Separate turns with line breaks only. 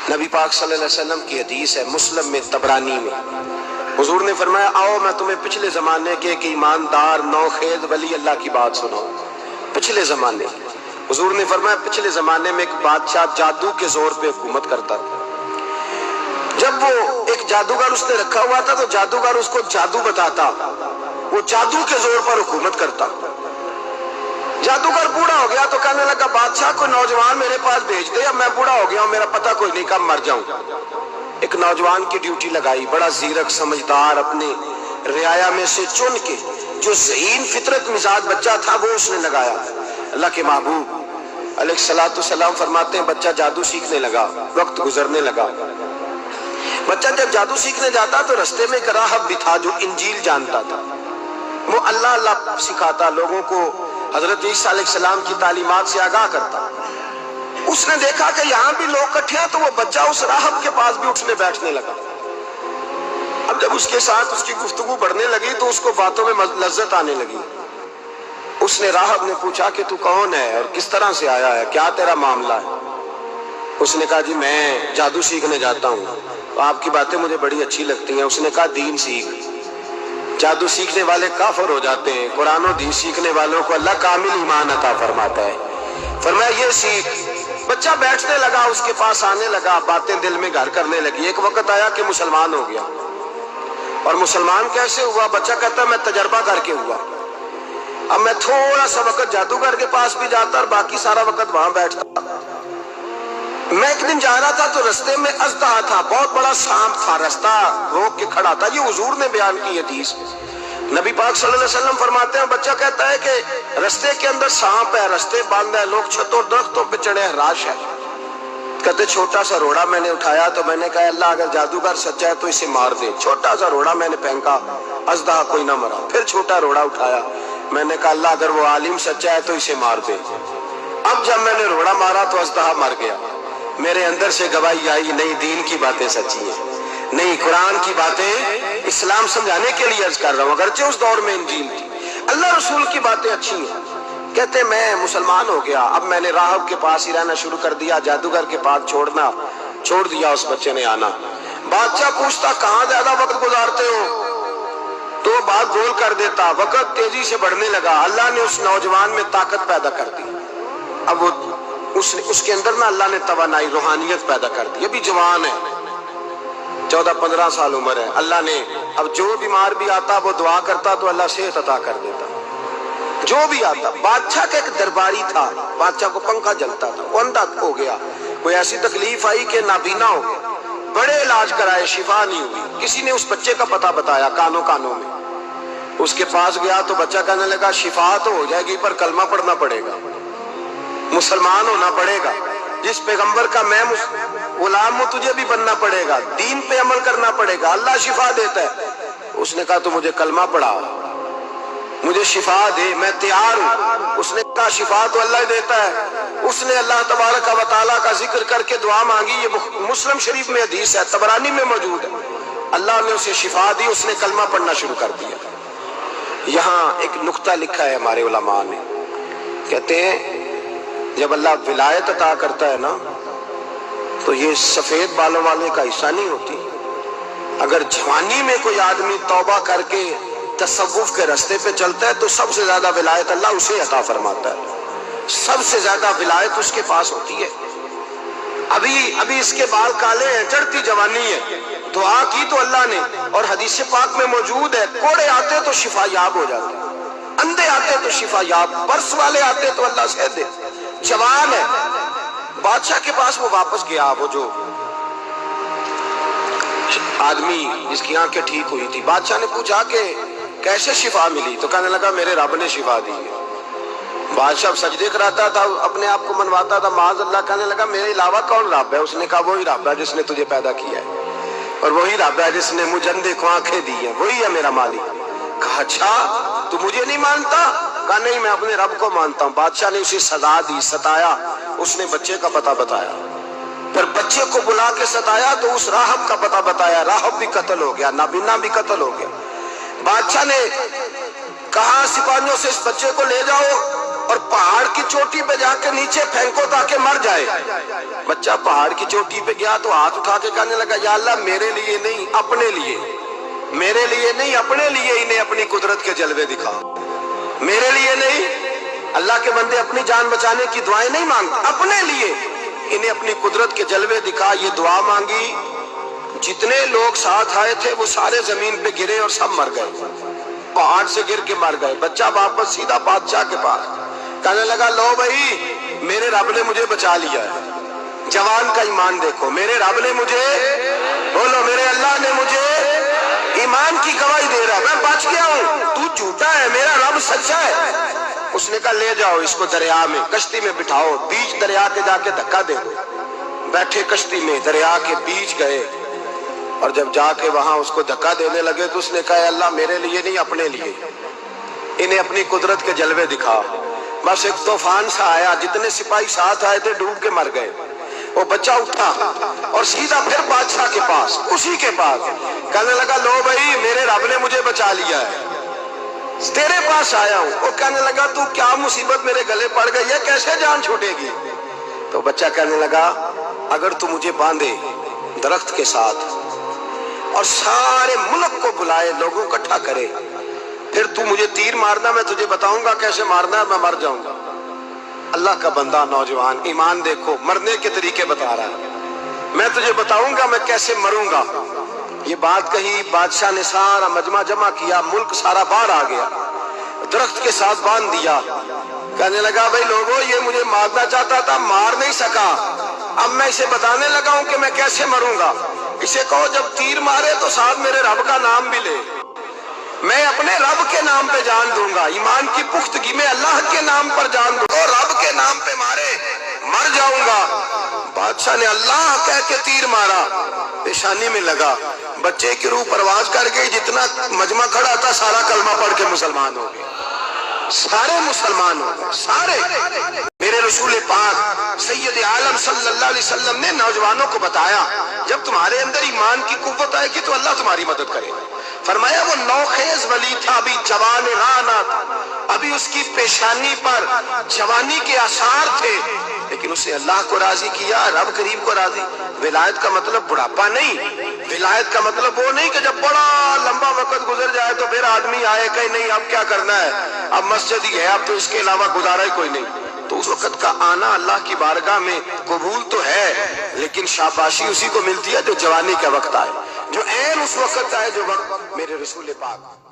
نبی پاک صلی اللہ علیہ وسلم کی حدیث ہے مسلم میں طبرانی میں، حضور نے فرمایا آؤ میں تمہیں پچھلے زمانے کے ایک ایماندار نوخیز ولی اللہ کی بات سناؤں۔ پچھلے زمانے حضور نے فرمایا پچھلے زمانے میں ایک بادشاہ جادو کے زور پہ حکومت کرتا تھا۔ جب وہ ایک جادوگر اس نے رکھا ہوا تھا تو جادوگر اس کو جادو بتاتا، وہ جادو کے زور پر حکومت کرتا۔ جادوگر بوڑھا ہو گیا تو کہنے لگا بادشاہ کو نوجوان میرے پاس بھیج دے، اب میں بوڑھا ہو گیا ہوں، میرا پتہ کوئی نہیں کب مر جاؤں۔ ایک نوجوان کی ڈیوٹی لگائی، بڑا زیرک سمجھدار، اپنے رعایا میں سے چن کے جو ذہین فطرت مزاج بچہ تھا وہ اس نے لگایا۔ اللہ کے محبوب علیہ الصلوۃ والسلام فرماتے ہیں بچہ جادو سیکھنے لگا، وقت گزرنے لگا۔ بچہ جب جادو سیکھنے جاتا تو رستے میں ایک راہب بھی تھا جو انجیل جانتا تھا، وہ اللہ اللہ سکھاتا، لوگوں کو حضرت عیسیٰ علیہ السلام کی تعلیمات سے آگاہ کرتا۔ اس نے دیکھا کہ یہاں بھی لوگ اکٹھے ہیں تو وہ بچہ اس راہب کے پاس بھی اٹھنے بیٹھنے لگا۔ اب جب اس کے ساتھ اس کی گفتگو بڑھنے لگی تو اس کو باتوں میں لذت آنے لگی۔ اس نے راہب نے پوچھا کہ تو کون ہے اور کس طرح سے آیا ہے، کیا تیرا معاملہ ہے؟ اس نے کہا جی میں جادو سیکھنے جاتا ہوں، تو آپ کی باتیں مجھے بڑی اچھی لگتی ہیں۔ اس نے کہا دین سیکھ، جادو سیکھنے والے کافر ہو جاتے ہیں، قرآن و دین سیکھنے والوں کو اللہ کامل ایمان عطا فرماتا ہے۔ فرمایا یہ سیکھ۔ بچہ بیٹھنے لگا، اس کے پاس آنے لگا، باتیں دل میں گھر کرنے لگی۔ ایک وقت آیا کہ مسلمان ہو گیا، اور مسلمان کیسے ہوا؟ بچہ کہتا ہے میں تجربہ کر کے ہوا۔ اب میں تھوڑا سا وقت جادوگر کے پاس بھی جاتا اور باقی سارا وقت وہاں بیٹھتا۔ میں ایک دن جا رہا تھا تو رستے میں اژدہا تھا، بہت بڑا سانپ تھا، رستہ روک کے کھڑا تھا۔ یہ حضور نے بیان کی حدیث۔ نبی پاک صلی اللہ علیہ وسلم فرماتے ہیں بچہ کہتا ہے کہ رستے کے اندر سانپ ہے، رستے بند ہے، لوگ چھتوں درختوں پہ چڑھے ہیں، راش ہے۔ کہتے چھوٹا سا روڑا میں نے اٹھایا تو میں نے کہا اللہ اگر جادوگر سچا ہے تو اسے مار دے۔ چھوٹا سا روڑا میں نے پھینکا، اژدہا کوئی نہ مرا۔ پھر چھوٹا روڑا اٹھایا، میں نے کہا اللہ اگر وہ عالم سچا ہے تو اسے مار دے۔ اب جب میں نے روڑا مارا تو اژدہا مر گیا۔ میرے اندر سے گواہی آئی نہیں دین کی باتیں سچی ہیں، نہیں قرآن کی باتیں اسلام سمجھانے کے لیے عرض کر رہا ہوں، اگرچہ اس دور میں انجیل تھی، اللہ رسول کی باتیں اچھی ہیں۔ کہتے میں مسلمان ہو گیا، اب میں نے راہب کے پاس ہی رہنا شروع کر دیا، جادوگر کے پاس چھوڑ دیا اس بچے نے آنا۔ بادشاہ پوچھتا کہاں زیادہ وقت گزارتے ہو تو وہ بات گول کر دیتا، وقت تیزی سے بڑھنے لگا۔ اللہ نے اس نوجوان میں طاقت پیدا کر دی، اب وہ اس کے اندر نا اللہ نے توانائی روحانیت پیدا کر دی، ابھی جوان ہے، 14-15 سال عمر ہے۔ اللہ نے اب جو بیمار بھی آتا وہ دعا کرتا تو اللہ صحت عطا کر دیتا، جو بھی آتا۔ بادشاہ کا ایک درباری تھا، بادشاہ کو پنکھا جلتا تھا، وہ اندھا ہو گیا، کوئی ایسی تکلیف آئی کہ نابینا ہو گیا، بڑے علاج کرائے شفا نہیں ہوئی۔ کسی نے اس بچے کا پتہ بتایا کانوں میں، اس کے پاس گیا تو بچہ کہنے لگا شفا تو ہو جائے گی پر کلمہ پڑھنا پڑے گا، مسلمان ہونا پڑے گا، جس پیغمبر کا میں غلام ہوں تجھے بھی بننا پڑے گا، دین پہ عمل کرنا پڑے گا، اللہ شفا دیتا ہے۔ اس نے کہا تو مجھے کلمہ پڑھا، مجھے شفا دے، میں تیار ہوں۔ اس نے کہا شفا تو اللہ دیتا ہے۔ اس نے اللہ تبارک و تعالیٰ کا ذکر کر کے دعا مانگی، یہ مسلم شریف میں حدیث ہے، طبرانی میں موجود ہے۔ اللہ نے اسے شفا دی، اس نے کلمہ پڑھنا شروع کر دیا۔ یہاں ایک نقطہ لکھا ہے ہمارے علماء نے، کہتے ہیں جب اللہ ولایت عطا کرتا ہے نا تو یہ سفید بالوں والے کا حصہ نہیں ہوتی۔ اگر جوانی میں کوئی آدمی توبہ کر کے تصوف کے رستے پہ چلتا ہے تو سب سے زیادہ ولایت اللہ اسے عطا فرماتا ہے، سب سے زیادہ ولایت اس کے پاس ہوتی ہے۔ ابھی اس کے بال کالے ہیں، چڑھتی جوانی ہے، دعا کی تو اللہ نے، اور حدیث پاک میں موجود ہے کوڑے آتے تو شفا یاب ہو جاتے، اندھے آتے تو شفا یاب، برس والے آتے تو اللہ صحت دے۔ جوان ہے، بادشاہ کے پاس وہ واپس گیا، وہ جو آدمی جس کی آنکھیں ٹھیک ہوئی تھی۔ بادشاہ نے پوچھا کہ کیسے شفا ملی؟ تو کہنے لگا میرے رب نے شفا دی ہے۔ بادشاہ سجدے کراتا تھا، اپنے آپ کو منواتا تھا، معاذ اللہ، کہنے لگا میرے علاوہ کون رب ہے؟ اس نے کہا وہی رب ہے جس نے تجھے پیدا کیا ہے، اور وہی رب ہے جس نے مجھے اندھے کو آنکھیں دی ہیں، وہی ہے میرا مالک۔ کہا اچھا تو مجھے نہیں مانتا؟ کہا نہیں میں اپنے رب کو مانتا ہوں۔ بادشاہ نے اسے سزا دی، ستایا، اس نے بچے کا پتہ بتایا، پھر بچے کو بلا کے ستایا تو اس راہب کا پتہ بتایا، راہب بھی قتل ہو گیا، نابینا بھی قتل ہو گیا۔ بادشاہ نے کہا سپاہیوں سے اس بچے کو لے جاؤ اور پہاڑ کی چوٹی پہ جا کے نیچے پھینکو تاکہ مر جائے۔ بچہ پہاڑ کی چوٹی پہ گیا تو ہاتھ اٹھا کے کہنے لگا یا اللہ میرے لیے نہیں اپنے لیے، میرے لیے نہیں اپنے لیے انہیں اپنی قدرت کے جلوے دکھا، میرے لیے نہیں۔ اللہ کے بندے اپنی جان بچانے کی دعائیں نہیں مانگتے، اپنے لیے انہیں اپنی قدرت کے جلوے دکھا، یہ دعا مانگی۔ جتنے لوگ ساتھ آئے تھے وہ سارے زمین پہ گرے اور سب مر گئے، پہاڑ سے گر کے مر گئے۔ بچہ واپس سیدھا بادشاہ کے پاس کہنے لگا لو بھائی میرے رب نے مجھے بچا لیا ہے۔ جوان کا ایمان دیکھو، میرے رب نے مجھے، بولو میرے اللہ نے مجھے ایمان کی گواہی دے رہا، میں بچ گیا ہوں، تو جھوٹا ہے، میرا رب سچا ہے۔ اس نے کہا لے جاؤ اس کو دریا میں، کشتی میں بٹھاؤ، بیچ دریا کے جا کے دھکا دے دو۔ بیٹھے کشتی میں، دریا کے بیچ گئے، اور جب جا کے وہاں اس کو دھکا دینے لگے تو اس نے کہا اللہ میرے لیے نہیں اپنے لیے انہیں اپنی قدرت کے جلوے دکھا۔ بس ایک طوفان سا آیا، جتنے سپاہی ساتھ آئے تھے ڈوب کے مر گئے۔ وہ بچہ اٹھا اور سیدھا پھر بادشاہ کے پاس، اسی کے پاس کہنے لگا لو بھائی میرے رب نے مجھے بچا لیا ہے، تیرے پاس آیا ہوں۔ وہ کہنے لگا تو کیا مصیبت میرے گلے پڑ گئی ہے، کیسے جان چھوٹے گی؟ تو بچہ کہنے لگا اگر تو مجھے باندھے درخت کے ساتھ اور سارے ملک کو بلائے، لوگوں کو اکٹھا کرے، پھر تو مجھے تیر مارنا، میں تجھے بتاؤں گا کیسے مارنا ہے، میں مر جاؤں گا۔ اللہ کا بندہ نوجوان ایمان دیکھو، مرنے کے طریقے بتا رہا ہے، میں تجھے بتاؤں گا میں کیسے مروں گا۔ یہ بات کہی، بادشاہ نے سارا مجمع جمع کیا، ملک سارا باہر آ گیا، درخت کے ساتھ باندھ دیا۔ کہنے لگا بھائی لوگوں یہ مجھے مارنا چاہتا تھا، مار نہیں سکا، اب میں اسے بتانے لگا ہوں کہ میں کیسے مروں گا۔ اسے کہو جب تیر مارے تو ساتھ میرے رب کا نام بھی لے، میں اپنے رب کے نام پہ جان دوں گا، ایمان کی پختگی میں اللہ کے نام پر جان دوں گا، رب کے نام پہ مارے مر جاؤں گا۔ بادشاہ نے اللہ کہہ کے تیر مارا، پیشانی میں لگا، بچے کی روح پرواز کر گئی، جتنا مجمع کھڑا تھا سارا کلمہ پڑھ کے مسلمان ہو گئے، سارے مسلمان ہو گئے سارے۔ میرے رسول پاک سید عالم صلی اللہ علیہ وسلم نے نوجوانوں کو بتایا جب تمہارے اندر ایمان کی قوت آئے گی تو اللہ تمہاری مدد کرے گا۔ فرمایا وہ نوخیز ولی تھا، ابھی جوان رانا تھا، ابھی اس کی پیشانی پر جوانی کے آثار تھے، لیکن اس نے اللہ کو راضی کیا، رب کریم کو راضی۔ ولایت کا مطلب بڑھاپا نہیں، ولایت کا مطلب وہ نہیں کہ جب بڑا لمبا وقت گزر جائے تو پھر آدمی آئے کہ نہیں اب کیا کرنا ہے، اب مسجد ہی ہے، اب تو اس کے علاوہ گزارا ہی کوئی نہیں۔ تو اس وقت کا آنا اللہ کی بارگاہ میں قبول تو ہے، لیکن شاباشی اسی کو ملتی ہے جو جوانی کا وقت آئے، جو عین اس وقت آئے جو وقت میرے رسول پاک